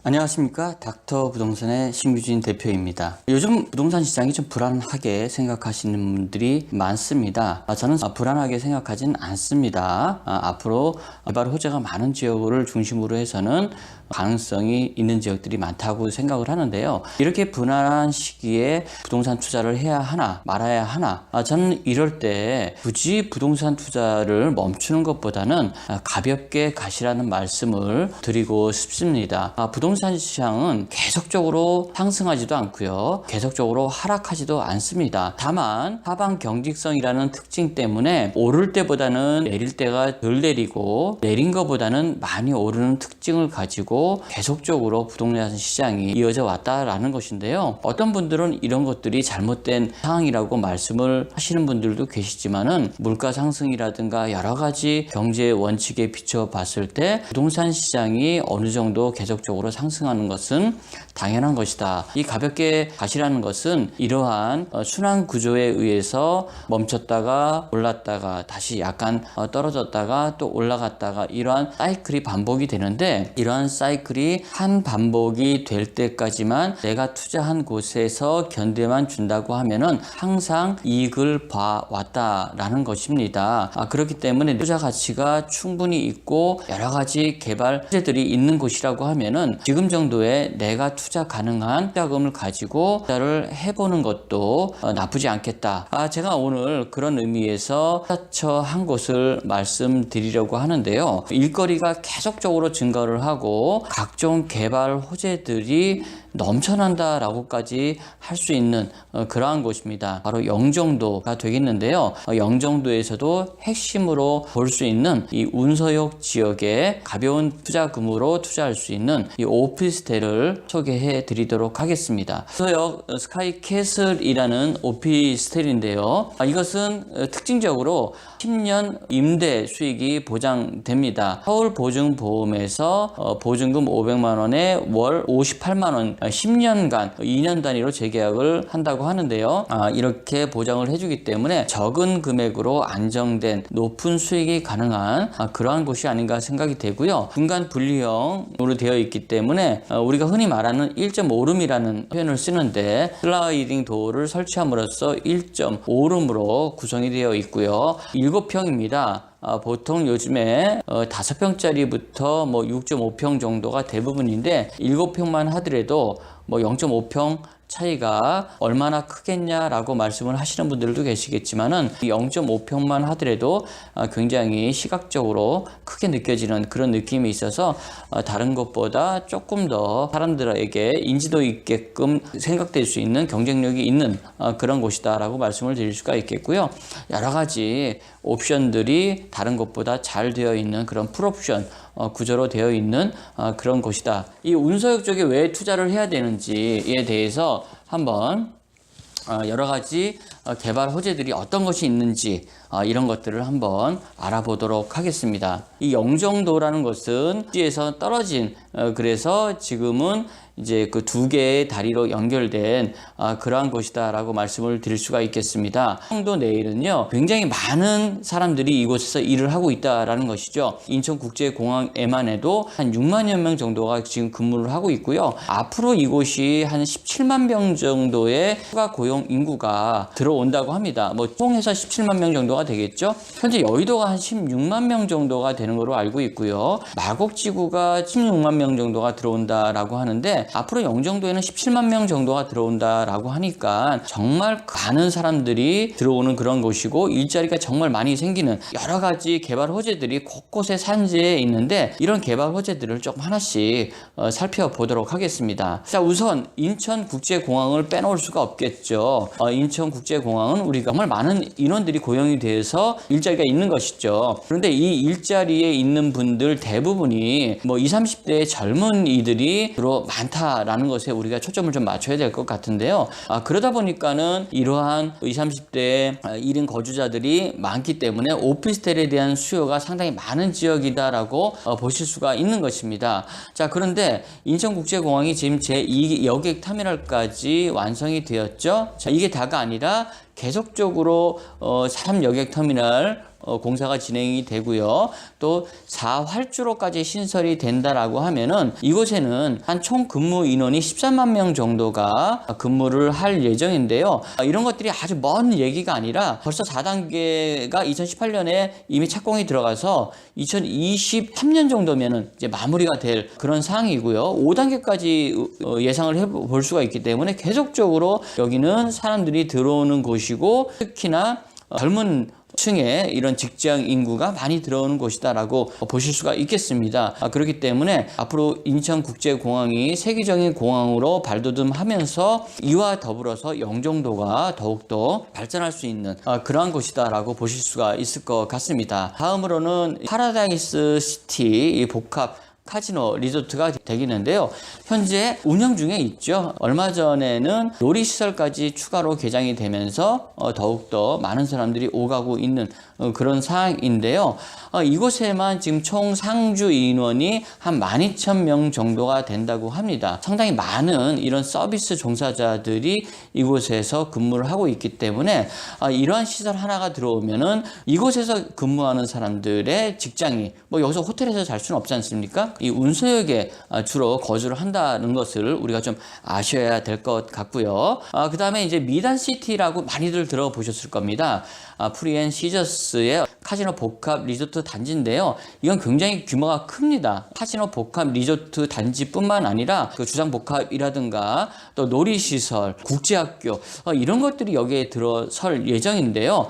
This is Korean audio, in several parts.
안녕하십니까. 닥터 부동산의 신규진 대표입니다. 요즘 부동산 시장이 좀 불안하게 생각하시는 분들이 많습니다. 저는 불안하게 생각하진 않습니다. 앞으로 개발 호재가 많은 지역을 중심으로 해서는 가능성이 있는 지역들이 많다고 생각을 하는데요. 이렇게 불안한 시기에 부동산 투자를 해야 하나 말아야 하나, 저는 이럴 때 굳이 부동산 투자를 멈추는 것보다는 가볍게 가시라는 말씀을 드리고 싶습니다. 부동산 시장은 계속적으로 상승하지도 않고요, 계속적으로 하락하지도 않습니다. 다만 하방 경직성이라는 특징 때문에 오를 때보다는 내릴 때가 덜 내리고, 내린 것보다는 많이 오르는 특징을 가지고 계속적으로 부동산 시장이 이어져 왔다라는 것인데요. 어떤 분들은 이런 것들이 잘못된 상황이라고 말씀을 하시는 분들도 계시지만은, 물가 상승이라든가 여러 가지 경제 원칙에 비춰 봤을 때 부동산 시장이 어느 정도 계속적으로 상승하는 것은 당연한 것이다. 이 가볍게 가시라는 것은 이러한 순환 구조에 의해서 멈췄다가 올랐다가 다시 약간 떨어졌다가 또 올라갔다가 이러한 사이클이 반복이 되는데, 이러한 사이클이 한 반복이 될 때까지만 내가 투자한 곳에서 견뎌만 준다고 하면은 항상 이익을 봐왔다라는 것입니다. 그렇기 때문에 투자 가치가 충분히 있고 여러 가지 개발 호재들이 있는 곳이라고 하면은 지금 정도의 내가 투자 가능한 투자금을 가지고 투자를 해보는 것도 나쁘지 않겠다. 제가 오늘 그런 의미에서 투자처 한 곳을 말씀드리려고 하는데요. 일거리가 계속적으로 증가를 하고 각종 개발 호재들이 넘쳐난다라고까지 할 수 있는 그러한 곳입니다. 바로 영종도가 되겠는데요. 영종도에서도 핵심으로 볼 수 있는 이 운서역 지역에 가벼운 투자금으로 투자할 수 있는 이 오피스텔을 소개해 드리도록 하겠습니다. 운서역 스카이캐슬이라는 오피스텔인데요. 이것은 특징적으로 10년 임대 수익이 보장됩니다. 서울보증보험에서 보증금 500만 원에 월 58만 원 10년간 2년 단위로 재계약을 한다고 하는데요. 이렇게 보장을 해주기 때문에 적은 금액으로 안정된 높은 수익이 가능한 그러한 곳이 아닌가 생각이 되고요. 중간 분리형으로 되어 있기 때문에 우리가 흔히 말하는 1.5룸이라는 표현을 쓰는데, 슬라이딩 도어를 설치함으로써 1.5룸으로 구성이 되어 있고요. 7평입니다. 보통 요즘에 5평짜리부터 6.5평 정도가 대부분인데, 7평만 하더라도 0.5평 차이가 얼마나 크겠냐라고 말씀을 하시는 분들도 계시겠지만은, 0.5평만 하더라도 굉장히 시각적으로 크게 느껴지는 그런 느낌이 있어서 다른 것보다 조금 더 사람들에게 인지도 있게끔 생각될 수 있는 경쟁력이 있는 그런 곳이다라고 말씀을 드릴 수가 있겠고요. 여러 가지 옵션들이 다른 것보다 잘 되어 있는 그런 풀옵션 구조로 되어 있는 그런 곳이다. 이 운서역 쪽에 왜 투자를 해야 되는지에 대해서 한번 여러 가지 개발 호재들이 어떤 것이 있는지 이런 것들을 한번 알아보도록 하겠습니다. 이 영종도라는 것은 도시에서 떨어진, 그래서 지금은 이제 그 두 개의 다리로 연결된 그러한 곳이다라고 말씀을 드릴 수가 있겠습니다. 영종도 내일은요, 굉장히 많은 사람들이 이곳에서 일을 하고 있다라는 것이죠. 인천국제공항에만 해도 한 6만여 명 정도가 지금 근무를 하고 있고요. 앞으로 이곳이 한 17만 명 정도의 추가 고용 인구가 들어온다고 합니다. 총해서 17만 명 정도가 되겠죠. 현재 여의도가 한 16만 명 정도가 되는 걸로 알고 있고요. 마곡지구가 16만 명 정도가 들어온다라고 하는데, 앞으로 영종도에는 17만 명 정도가 들어온다라고 하니까 정말 많은 사람들이 들어오는 그런 곳이고, 일자리가 정말 많이 생기는 여러 가지 개발 호재들이 곳곳에 산재해 있는데, 이런 개발 호재들을 조금 하나씩 살펴보도록 하겠습니다. 자, 우선 인천국제공항을 빼놓을 수가 없겠죠. 인천국제공항은 우리가 정말 많은 인원들이 고용이 돼서 일자리가 있는 것이죠. 그런데 이 일자리에 있는 분들 대부분이 20, 30대의 젊은이들이 주로 많다라는 것에 우리가 초점을 좀 맞춰야 될 것 같은데요. 그러다 보니까는 이러한 20, 30대의 1인 거주자들이 많기 때문에 오피스텔에 대한 수요가 상당히 많은 지역이다라고 보실 수가 있는 것입니다. 자, 그런데 인천국제공항이 지금 제2 여객 터미널까지 완성이 되었죠. 자, 이게 다가 아니라 계속적으로 3 여객 터미널 공사가 진행이 되고요. 또 4활주로까지 신설이 된다라고 하면은 이곳에는 한 총 근무 인원이 13만 명 정도가 근무를 할 예정인데요. 이런 것들이 아주 먼 얘기가 아니라 벌써 4단계가 2018년에 이미 착공이 들어가서 2023년 정도면은 이제 마무리가 될 그런 상황이고요. 5단계까지 예상을 해볼 수가 있기 때문에 계속적으로 여기는 사람들이 들어오는 곳이고, 특히나 젊은 층에 이런 직장 인구가 많이 들어오는 곳이다라고 보실 수가 있겠습니다. 그렇기 때문에 앞으로 인천국제공항이 세계적인 공항으로 발돋움하면서 이와 더불어서 영종도가 더욱더 발전할 수 있는 그러한 곳이다라고 보실 수가 있을 것 같습니다. 다음으로는 파라다이스 시티 복합 카지노 리조트가 되겠는데요. 현재 운영 중에 있죠. 얼마 전에는 놀이시설까지 추가로 개장이 되면서 더욱더 많은 사람들이 오가고 있는 그런 상황인데요. 이곳에만 지금 총 상주 인원이 한 12,000명 정도가 된다고 합니다. 상당히 많은 이런 서비스 종사자들이 이곳에서 근무를 하고 있기 때문에 이러한 시설 하나가 들어오면은 이곳에서 근무하는 사람들의 직장이 여기서 호텔에서 잘 수는 없지 않습니까? 이 운수역에 주로 거주를 한다는 것을 우리가 좀 아셔야 될 것 같고요. 그 다음에 이제 미단시티라고 많이들 들어보셨을 겁니다. 프리앤 시저스의 카지노 복합 리조트 단지인데요. 이건 굉장히 규모가 큽니다. 카지노 복합 리조트 단지뿐만 아니라 그 주상 복합이라든가 또 놀이시설, 국제학교 이런 것들이 여기에 들어설 예정인데요.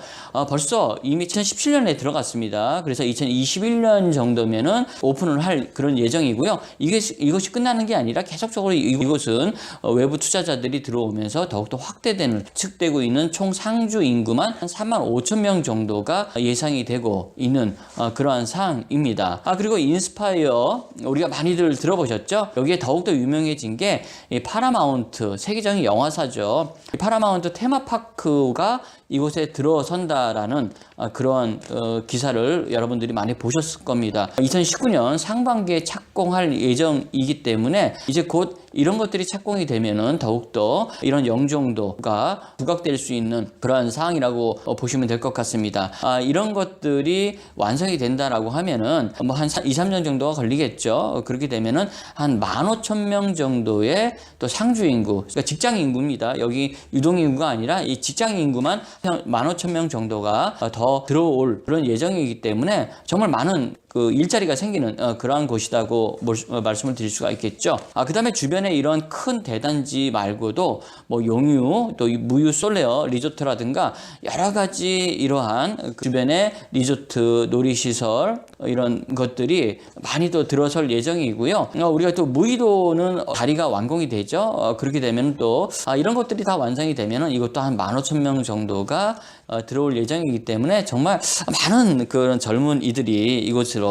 벌써 이미 2017년에 들어갔습니다. 그래서 2021년 정도면은 오픈을 할 그런 예정이고요. 이것이 끝나는 게 아니라 계속적으로 이곳은 외부 투자자들이 들어오면서 더욱더 확대되는 측되고 있는 총 상주 인구만 한 3만 5천 명 정도가 예상이 되고 있는 그러한 상황입니다. 그리고 인스파이어 우리가 많이들 들어보셨죠? 여기에 더욱더 유명해진 게 파라마운트 세계적인 영화사죠. 파라마운트 테마파크가 이곳에 들어선다라는 그런 기사를 여러분들이 많이 보셨을 겁니다. 2019년 상반기에 착공할 예정이기 때문에 이제 곧 이런 것들이 착공이 되면은 더욱더 이런 영종도가 부각될 수 있는 그러한 상황이라고 보시면 될 것 같습니다. 이런 것들이 완성이 된다라고 하면은 한 2, 3년 정도가 걸리겠죠. 그렇게 되면은 한 15,000명 정도의 또 상주 인구, 그러니까 직장 인구입니다. 여기 유동 인구가 아니라 이 직장 인구만 15,000명 정도가 더 들어올 그런 예정이기 때문에 정말 많은 그 일자리가 생기는 그러한 곳이라고 말씀을 드릴 수가 있겠죠. 그 다음에 주변에 이런 큰 대단지 말고도 용유, 또 무유 솔레어 리조트라든가 여러 가지 이러한 주변에 리조트, 놀이시설 이런 것들이 많이 더 들어설 예정이고요. 우리가 또 무의도는 다리가 완공이 되죠. 그렇게 되면 또 이런 것들이 다 완성이 되면 이것도 한 15,000명 정도가 들어올 예정이기 때문에 정말 많은 그런 젊은이들이 이곳으로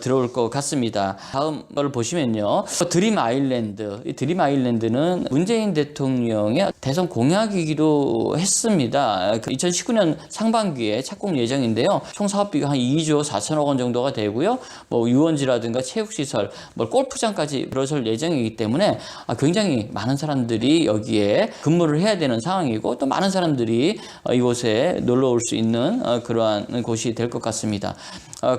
들어올 것 같습니다. 다음 걸 보시면요. 드림 아일랜드. 이 드림 아일랜드는 문재인 대통령의 대선 공약이기도 했습니다. 2019년 상반기에 착공 예정인데요. 총 사업비가 한 2조 4천억 원 정도가 되고요. 유원지라든가 체육시설, 골프장까지 들어설 예정이기 때문에 굉장히 많은 사람들이 여기에 근무를 해야 되는 상황이고 또 많은 사람들이 이곳에 놀러 올 수 있는 그러한 곳이 될 것 같습니다.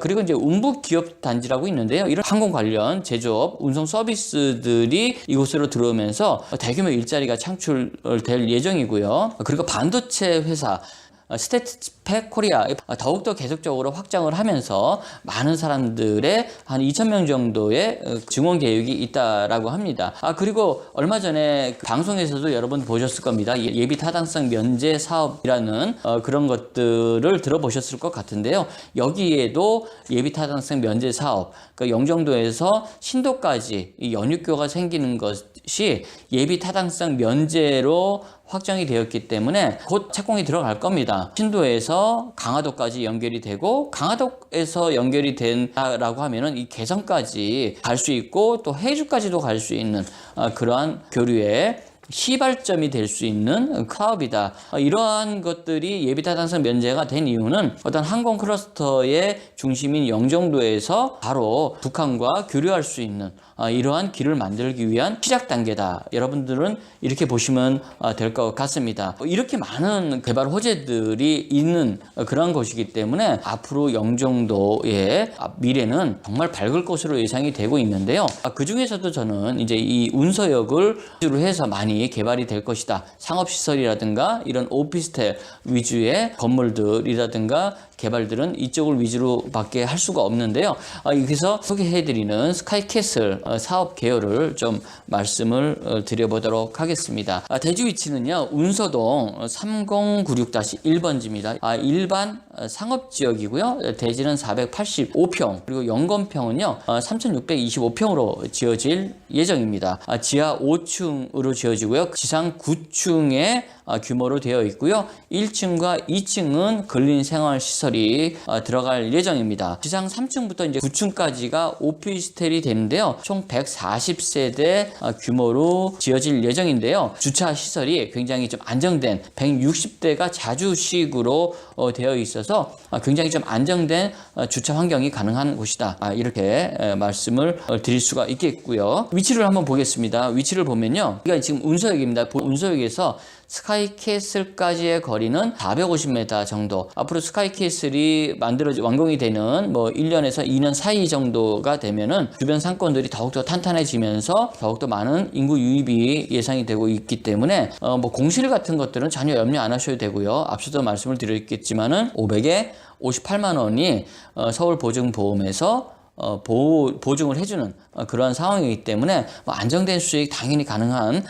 그리고 이제 운북 기업 단지라고 있는데요. 이런 항공 관련 제조업, 운송 서비스들이 이곳으로 들어오면서 대규모 일자리가 창출될 예정이고요. 그리고 반도체 회사 스태틱팩 코리아 더욱더 계속적으로 확장을 하면서 많은 사람들의 한 2,000명 정도의 증원 계획이 있다라고 합니다. 그리고 얼마 전에 방송에서도 여러분 보셨을 겁니다. 예비 타당성 면제 사업이라는 그런 것들을 들어보셨을 것 같은데요. 여기에도 예비 타당성 면제 사업, 그러니까 영종도에서 신도까지 이 연육교가 생기는 것이 예비 타당성 면제로 확정이 되었기 때문에 곧 착공이 들어갈 겁니다. 신도에서 강화도까지 연결이 되고 강화도에서 연결이 된다라고 하면은 이 개성까지 갈 수 있고 또 해주까지도 갈 수 있는 그러한 교류의 시발점이 될 수 있는 사업이다. 이러한 것들이 예비타당성 면제가 된 이유는 어떤 항공 클러스터의 중심인 영종도에서 바로 북한과 교류할 수 있는 이러한 길을 만들기 위한 시작 단계다. 여러분들은 이렇게 보시면 될 것 같습니다. 이렇게 많은 개발 호재들이 있는 그런 곳이기 때문에 앞으로 영종도의 미래는 정말 밝을 것으로 예상이 되고 있는데요. 그 중에서도 저는 이제 이 운서역을 위주로 해서 많이 개발이 될 것이다. 상업시설이라든가 이런 오피스텔 위주의 건물들이라든가 개발들은 이쪽을 위주로 밖에 할 수가 없는데요. 여기서 소개해드리는 스카이캐슬 사업 개요를 좀 말씀을 드려보도록 하겠습니다. 대지 위치는요, 운서동 3096-1번지입니다. 일반 상업지역이고요. 대지는 485평, 그리고 연건평은요, 3625평으로 지어질 예정입니다. 지하 5층으로 지어지고요. 지상 9층의 규모로 되어 있고요. 1층과 2층은 근린생활시설이 들어갈 예정입니다. 지상 3층부터 이제 9층까지가 오피스텔이 되는데요. 총 140세대 규모로 지어질 예정인데요. 주차 시설이 굉장히 좀 안정된 160대가 자주식으로 되어 있어서 굉장히 좀 안정된 주차 환경이 가능한 곳이다. 이렇게 말씀을 드릴 수가 있겠고요. 위치를 한번 보겠습니다. 위치를 보면요. 여기가 지금 운서역입니다. 운서역에서 스카이캐슬까지의 거리는 450m 정도. 앞으로 스카이캐슬이 완공이 되는 1년에서 2년 사이 정도가 되면은 주변 상권들이 더욱더 탄탄해지면서 더욱더 많은 인구 유입이 예상이 되고 있기 때문에 공실 같은 것들은 전혀 염려 안 하셔도 되고요. 앞서도 말씀을 드렸겠지만은 500에 58만 원이 서울보증보험에서 보증을 해주는 그러한 상황이기 때문에 안정된 수익 당연히 가능한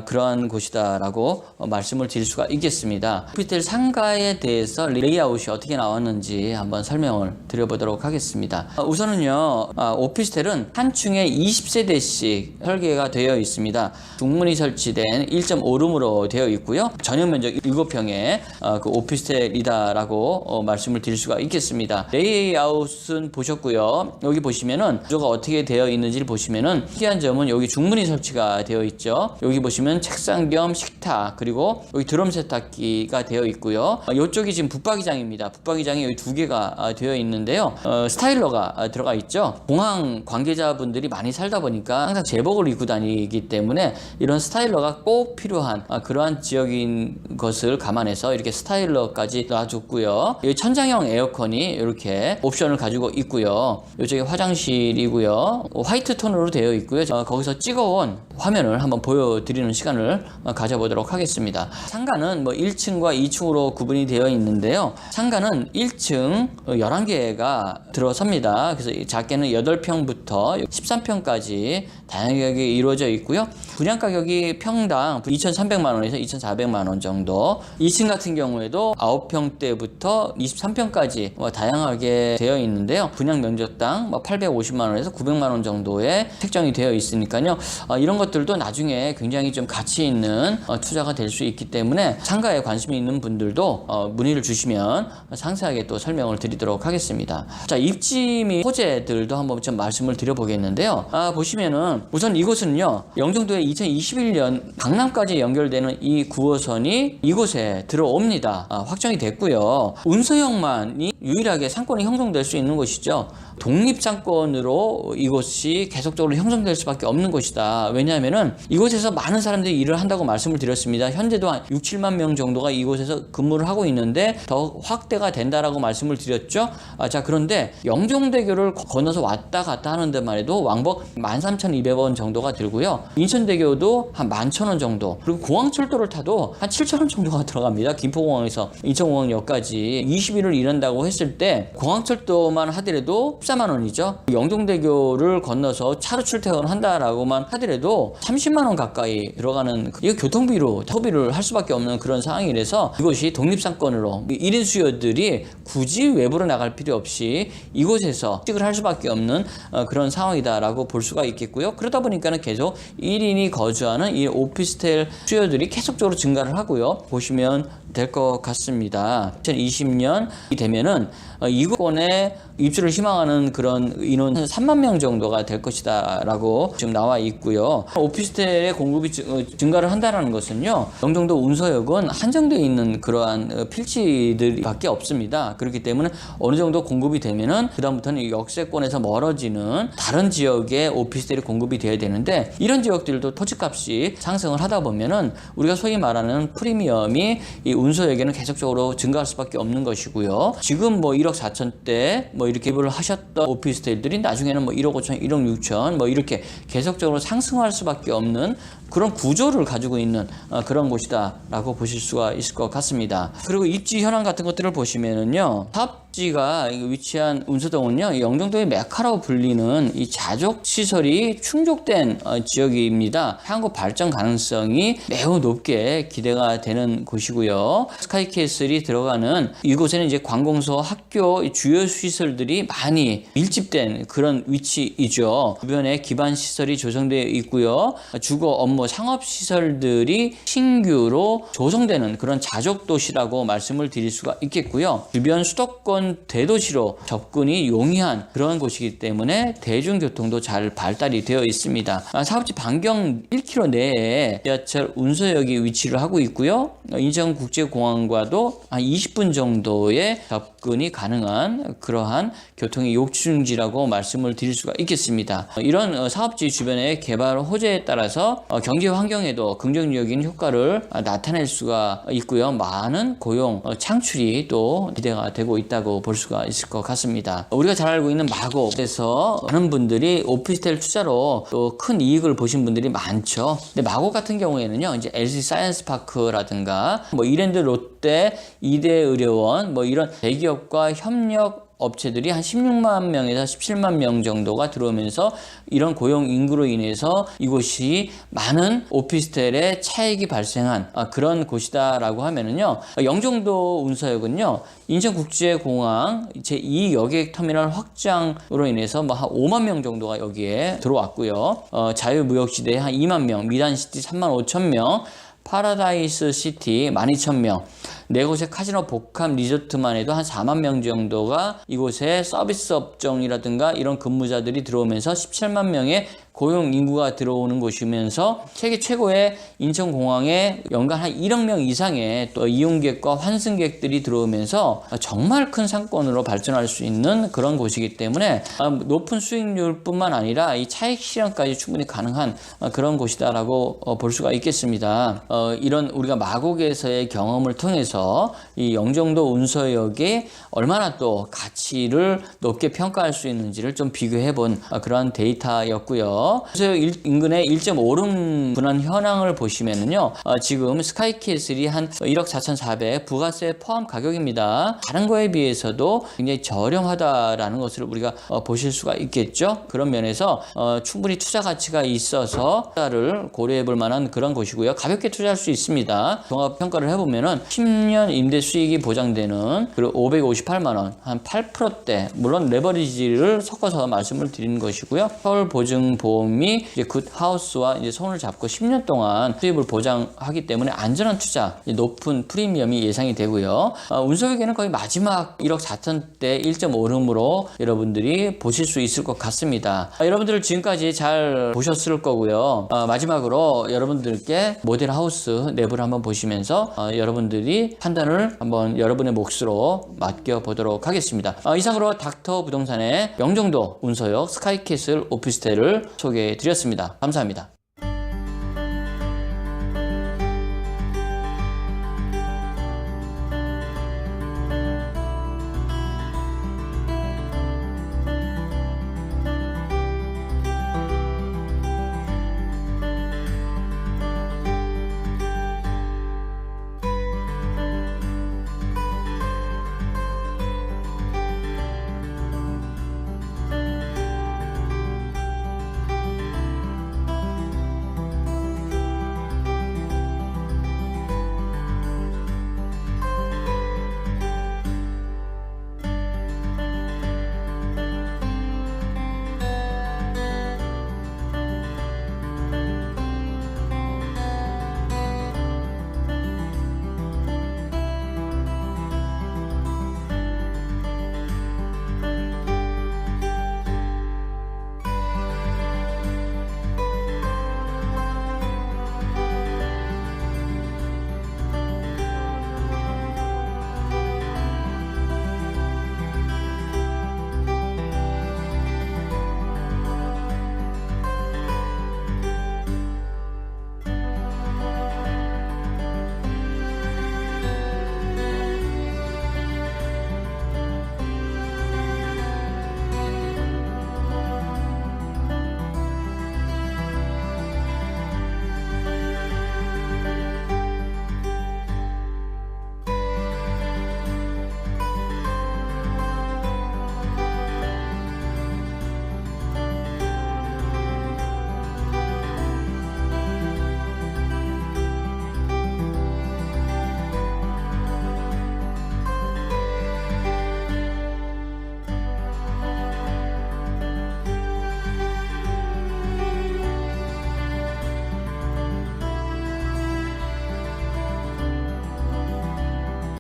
그러한 곳이다라고 말씀을 드릴 수가 있겠습니다. 오피스텔 상가에 대해서 레이아웃이 어떻게 나왔는지 한번 설명을 드려보도록 하겠습니다. 우선은요, 오피스텔은 한 층에 20세대씩 설계가 되어 있습니다. 중문이 설치된 1.5룸으로 되어 있고요. 전용 면적 7평의 그 오피스텔이다라고 말씀을 드릴 수가 있겠습니다. 레이아웃은 보셨고요. 여기 보시면은 구조가 어떻게 되어 있는지를 보시면은 특이한 점은 여기 중문이 설치가 되어 있죠. 여기 보시면 책상 겸 식탁, 그리고 여기 드럼 세탁기가 되어 있고요. 이쪽이 지금 붙박이장입니다. 붙박이장이 여기 2개가 되어 있는데요. 스타일러가 들어가 있죠. 공항 관계자분들이 많이 살다 보니까 항상 제복을 입고 다니기 때문에 이런 스타일러가 꼭 필요한 그러한 지역인 것을 감안해서 이렇게 스타일러까지 놔줬고요. 여기 천장형 에어컨이 이렇게 옵션을 가지고 있고요. 이쪽에 화장실이고요. 화이트 톤으로 되어 있고요. 거기서 찍어온 화면을 한번 보여드리는 시간을 가져보도록 하겠습니다. 상가는 1층과 2층으로 구분이 되어 있는데요. 상가는 1층 11개가 들어섭니다. 그래서 작게는 8평부터 13평까지 다양하게 이루어져 있고요. 분양 가격이 평당 2,300만 원에서 2,400만 원 정도. 2층 같은 경우에도 9평대부터 23평까지 다양하게 되어 있는데요. 분양 면적당 850만 원에서 900만 원 정도의 책정이 되어 있으니까요. 이런 것들도 나중에 굉장히 좀 가치 있는 투자가 될 수 있기 때문에 상가에 관심이 있는 분들도 문의를 주시면 상세하게 또 설명을 드리도록 하겠습니다. 자, 입지 및 호재들도 한번 좀 말씀을 드려보겠는데요. 보시면은 우선 이곳은요, 영종도에 2021년 강남까지 연결되는 이 9호선이 이곳에 들어옵니다. 확정이 됐고요. 운서역만이 유일하게 상권이 형성될 수 있는 곳이죠. 독립상권으로 이곳이 계속적으로 형성될 수밖에 없는 곳이다. 왜냐하면은 이곳에서 많은 사람들이 일을 한다고 말씀을 드렸습니다. 현재도 한 6, 7만 명 정도가 이곳에서 근무를 하고 있는데 더 확대가 된다라고 말씀을 드렸죠. 자, 그런데 영종대교를 건너서 왔다 갔다 하는 데만 해도 왕복 13,200원 정도가 들고요. 인천대교도 한 11,000원 정도, 그리고 공항철도를 타도 한 7,000원 정도가 들어갑니다. 김포공항에서 인천공항역까지 20일을 일한다고 했을 때 공항철도만 하더라도 14만 원이죠. 영종대교를 건너서 차로 출퇴근한다라고만 하더라도 30만 원 가까이 들어가는, 이거 교통비로 소비를 할 수밖에 없는 그런 상황이라서 이것이 독립상권으로 1인 수요들이 굳이 외부로 나갈 필요 없이 이곳에서 취직을 할 수밖에 없는 그런 상황이다라고 볼 수가 있겠고요. 그러다 보니까는 계속 1인이 거주하는 이 오피스텔 수요들이 계속적으로 증가를 하고요. 보시면 될 것 같습니다. 2020년이 되면은 이권에 입주를 희망하는 그런 인원 3만 명 정도가 될 것이다 라고 지금 나와 있고요. 오피스텔의 공급이 증가를 한다는 것은요, 영종도 운서역은 한정되어 있는 그러한 필지들이 밖에 없습니다. 그렇기 때문에 어느 정도 공급이 되면은 그다음부터는 역세권에서 멀어지는 다른 지역에 오피스텔이 공급이 돼야 되는데, 이런 지역들도 토지값이 상승을 하다 보면은 우리가 소위 말하는 프리미엄이 이 운서역에는 계속적으로 증가할 수밖에 없는 것이고요. 지금 뭐 1억 4천대 뭐 이렇게 기부를 하셨던 오피스텔들이 나중에는 뭐 1억 5천, 1억 6천 뭐 이렇게 계속적으로 상승할 수밖에 없는 그런 구조를 가지고 있는 그런 곳이다라고 보실 수가 있을 것 같습니다. 그리고 입지 현황 같은 것들을 보시면은요, 사업지가 위치한 운서동은요, 영종도의 메카라고 불리는 이 자족 시설이 충족된 지역입니다. 향후 발전 가능성이 매우 높게 기대가 되는 곳이고요. 스카이캐슬이 들어가는 이곳에는 이제 관공서, 학교, 주요 시설들이 많이 밀집된 그런 위치이죠. 주변에 기반 시설이 조성되어 있고요. 주거, 업무, 상업시설들이 신규로 조성되는 그런 자족도시라고 말씀을 드릴 수가 있겠고요. 주변 수도권 대도시로 접근이 용이한 그런 곳이기 때문에 대중교통도 잘 발달이 되어 있습니다. 사업지 반경 1km 내에 지하철 운서역이 위치를 하고 있고요. 인천국제공항과도 한 20분 정도의 접근이 가능한 그러한 교통의 요충지라고 말씀을 드릴 수가 있겠습니다. 이런 사업지 주변의 개발 호재에 따라서 경제 환경에도 긍정적인 효과를 나타낼 수가 있고요. 많은 고용 창출이 또 기대가 되고 있다고 볼 수가 있을 것 같습니다. 우리가 잘 알고 있는 마곡에서 많은 분들이 오피스텔 투자로 또 큰 이익을 보신 분들이 많죠. 근데 마곡 같은 경우에는요, 이제 LG 사이언스 파크라든가 뭐 이랜드, 롯데, 이대의료원 뭐 이런 대기업과 협력 업체들이 한 16만 명에서 17만 명 정도가 들어오면서 이런 고용 인구로 인해서 이곳이 많은 오피스텔의 차익이 발생한 그런 곳이다라고 하면은요, 영종도 운서역은요, 인천국제공항 제2여객터미널 확장으로 인해서 뭐 한 5만 명 정도가 여기에 들어왔고요. 자유무역지대에 한 2만 명, 미란시티 3만 5천 명, 파라다이스 시티 12,000명, 네 곳의 카지노 복합 리조트만 해도 한 4만 명 정도가 이곳에 서비스 업종이라든가 이런 근무자들이 들어오면서 17만 명의 고용 인구가 들어오는 곳이면서 세계 최고의 인천공항에 연간 한 1억 명 이상의 또 이용객과 환승객들이 들어오면서 정말 큰 상권으로 발전할 수 있는 그런 곳이기 때문에 높은 수익률뿐만 아니라 이 차익 실현까지 충분히 가능한 그런 곳이다라고 볼 수가 있겠습니다. 이런 우리가 마곡에서의 경험을 통해서 이 영종도 운서역이 얼마나 또 가치를 높게 평가할 수 있는지를 좀 비교해 본 그러한 데이터였고요. 운서역 인근의 1.5룸 분할 현황을 보시면은요, 지금 스카이캐슬이 한 1억 4,400 부가세 포함 가격입니다. 다른 거에 비해서도 굉장히 저렴하다라는 것을 우리가 보실 수가 있겠죠. 그런 면에서 충분히 투자 가치가 있어서 투자를 고려해 볼 만한 그런 곳이고요. 가볍게 투자할 수 있습니다. 종합 평가를 해보면은 10년 임대 수익이 보장되는, 그리고 558만 원, 한 8%대, 물론 레버리지를 섞어서 말씀을 드리는 것이고요. 서울보증보험이 이제 굿하우스와 이제 손을 잡고 10년 동안 수입을 보장하기 때문에 안전한 투자, 높은 프리미엄이 예상이 되고요. 운서역에는 거의 마지막 1억 4천대 1.5룸으로 여러분들이 보실 수 있을 것 같습니다. 여러분들 지금까지 잘 보셨을 거고요. 마지막으로 여러분들께 모델하우스 내부를 한번 보시면서 여러분들이 판단을 한번 여러분의 몫으로 맡겨보도록 하겠습니다. 이상으로 닥터 부동산의 영종도 운서역 스카이캐슬 오피스텔을 소개해 드렸습니다. 감사합니다.